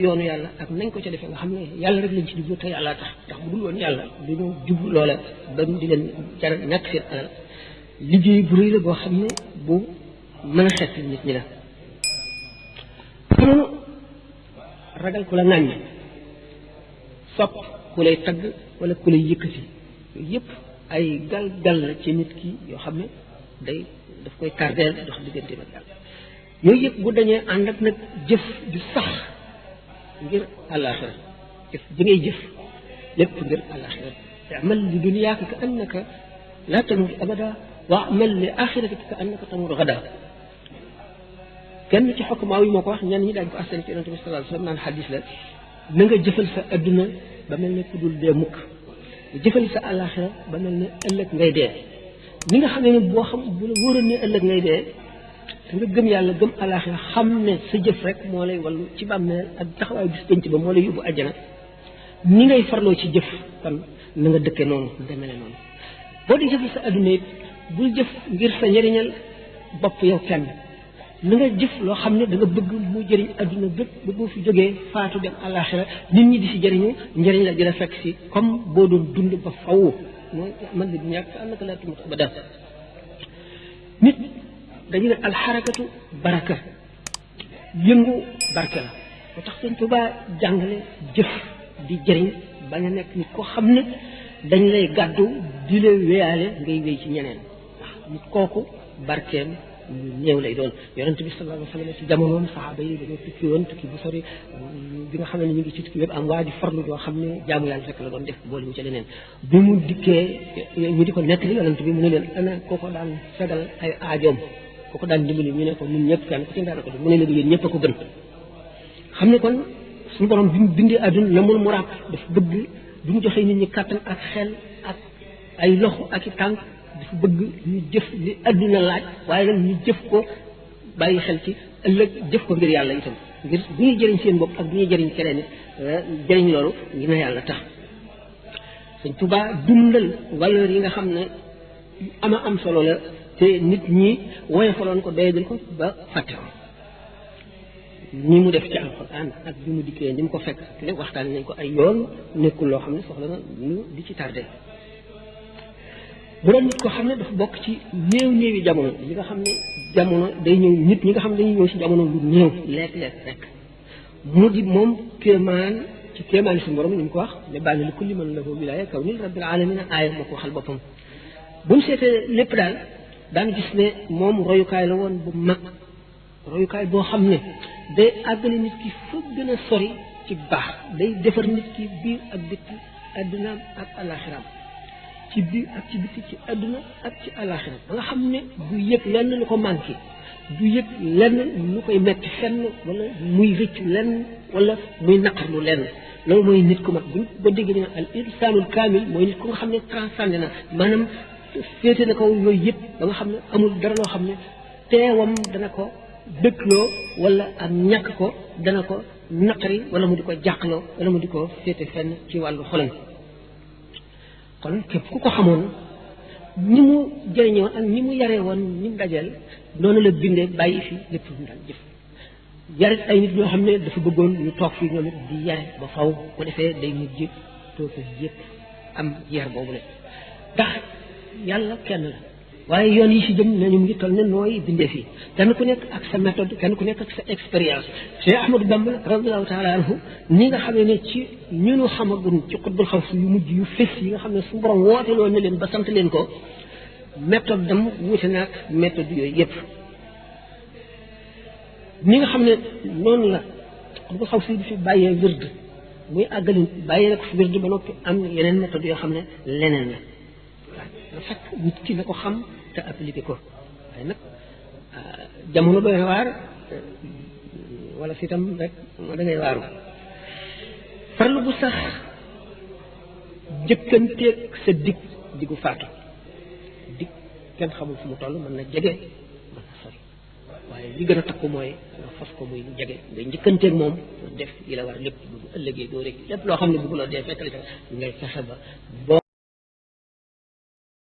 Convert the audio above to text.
yoonu yàlla ak nañ ko ca defee nga xam ne yàlla rek lañ ci jublu te yàlla tax ndax bu dul woon yàlla du ñu jublu loola ba di leen jar ñàkk seen alal liggéey bu rëy la boo xam ne bu mën a xeet nit ñi la xamu ragal ku la ŋàññ sopp ku lay tagg wala ku lay yëkkati yooyu yëpp ay gal la ci nit ki yoo xam ne daf koy tardeel dox diggante ak yàlla yooyu yëpp bu dañee ànd ak nag jëf ju sax ngir àllaaxira jëf ji ngay jëf lépp ngir àllaaxira amal li dunyaaka ka annaka laa tamut abada wa amal li axiratika ka annaka tamut gada kenn ci xokkamaaw yi moo ko wax ñenn ñi daañ ko askan ci yonent bi sallallahu alayhi wa sallam naan xadis la na nga jëfal sa adduna ba mel ne ku dul dee mukk nga jëfal sa àllaaxira ba mel ne ëllëg ngay dee ni nga xam ne boo xam bu la wóoroon ne ëllëg ngay dee te nga gëm yàlla gëm àllaaxira xam ne sa jëf rek moo lay wallu ci bàmmeel ak taxawaay bis penc ba moo lay yóbbu àjjana ni ngay farloo ci jëf kon na nga dëkke noonu demele noonu boo di jëfal sa adduna it bul jëf ngir sa njëriñal bopp yow kenn na nga jëf loo xam ne da nga bëgg mu jëriñ adduna bépp ba boo fi jógee faatu dem àllaaxira nit ñi di si jëriñu njëriñ la dina fekk si comme boo doon dund ba faw mooy man li ñàkk annaka laa tamut abada nit dañu ne alxarakatu baraka yëngu barke la moo tax Sëñ Tuubaa jàngale jëf di jëriñ bañ a nekk nit koo xam ne dañ lay gàddu di la wéyaale ngay wéy ci ñeneen ndax nit kooku barkeem lu néew lay doon yonent bi sallallahu alayhi wa sallam ci jamonoom saxaaba yi dañoo tukki woon tukki bu sori bi nga xam ne ñu ngi ci tukki yëpp am waa ji farlu yoo xam ne jaamu yàlla rek la doon def boole mu ca leneen bi mu dikkee ñu di ko nettali yonent bi mu ne leen ana kooko daan fegal ay aajoom kooko daan dimbali ñu ne ko ñun ñëpp kenn ku ci daan ko def mu ne leen yéen ñëpp a ko gën xam ne kon suñu borom bi mu bindee àdduna yamul mu ràpp dafa bëgg bi mu joxee nit ñi kàttan ak xel ak ay loxo ak i tànk dafa bëgg ñu jëf li àdduna laaj waaye nag ñu jëf ko bàyyi xel ci ëllëg jëf ko ngir yàlla itam ngir bu ñuy jëriñ seen bopp ak bu ñuy jëriñ keneen it jëriñ loolu ngi na yàlla tax Sëñ Tuubaa dundal valeur yi nga xam ne ama am solo la te nit ñi woyofaloon ko doyadal ko ba fàtte ko ni mu def ci alxuraan ak bi mu dikkee ni mu ko fekk lépp waxtaan nañ ko ay yoon nekkul loo xam ne soxla na ñu di ci tardé bu doon nit ko xam ne dafa bokk ci néewi jamono yi nga xam ne jamono day ñëw nit ñi nga xam ne dañuy ñëw si jamono lu néew leeg-leeg rek mu di moom kéemaan ci kéemaan si borom ñu ko wax ne bànn li kulli man lahu wilaaya kaw ni rabbil alamina aaya moo ko waxal boppam bu mu seetee lépp daal daan gis ne moom royukaay la woon bu mag royukaay boo xam ne day àggale nit ki fa gën a sori ci baax day defar nit ki biir ak bitti addunaam ak alaxiraam ci biir ak ci bitti ci adduna ak ci alaxira ba nga xam ne du yëg lenn lu ko manqué du yëg lenn lu koy metti fenn wala muy rëccu lenn wala muy naqarlu lenn loolu mooy nit ku mag buñ ba dégg ne al insaanul kaamil mooy nit ku nga xam ne transcendé na maanaam féete na kaw yooyu yëpp ba nga xam ne amul dara loo xam ne teewam dana ko dëkkloo wala ak ñàkk ko dana ko naqari wala mu di ko jàqloo wala mu di ko féete fenn ci wàllu xolam kon képp ku ko xamoon ni mu jëriñoo ak ni mu yaree woon ni mu dajeel noonu la bindee bàyyi fi lépp lu mu daan jëf yarit ay nit ñoo xam ne dafa bëggoon ñu toog fii ñoom it di yare ba faw ko defee day mujj tooke yëpp am yar boobu la ndax yàlla kenn la waaye yoon yi si jëm nañu mu ngi toll ne nooy bindee fii kenn ku nekk ak sa méthode kenn ku nekk ak sa expérience Cheikh Ahmadou Bamba radiallahu taala anhu ni nga xam ne ci ñunu xamagun ci xutbul xaw yu mujj yu fés yi nga xam ne su borom woote loon na leen ba sant leen ko méthode dam wuute naag méthode yooyu yëpp ni nga xam ne noonu la xutbul xaw si di fi bàyyee wird muy àggali bàyyee nag fi wird ba noppi am yeneen méthode yoo xam ne leneen la waaw fekk nit ki na ko xam te appliqué ko waaye nag jamono doy waar wala fi tam rek da ngay waaru farlu bu sax jëkkanteeg sa diggu faatu dig kenn xamul fu mu toll mën na jege mën na sori waaye li gën a takku mooy nga fas ko muy lu jege ngay njëkkanteeg moom def yi la war lépp bu ëllëgee doo rek lépp loo xam ne bëgguloo dee fekk la ngay fexe ba boo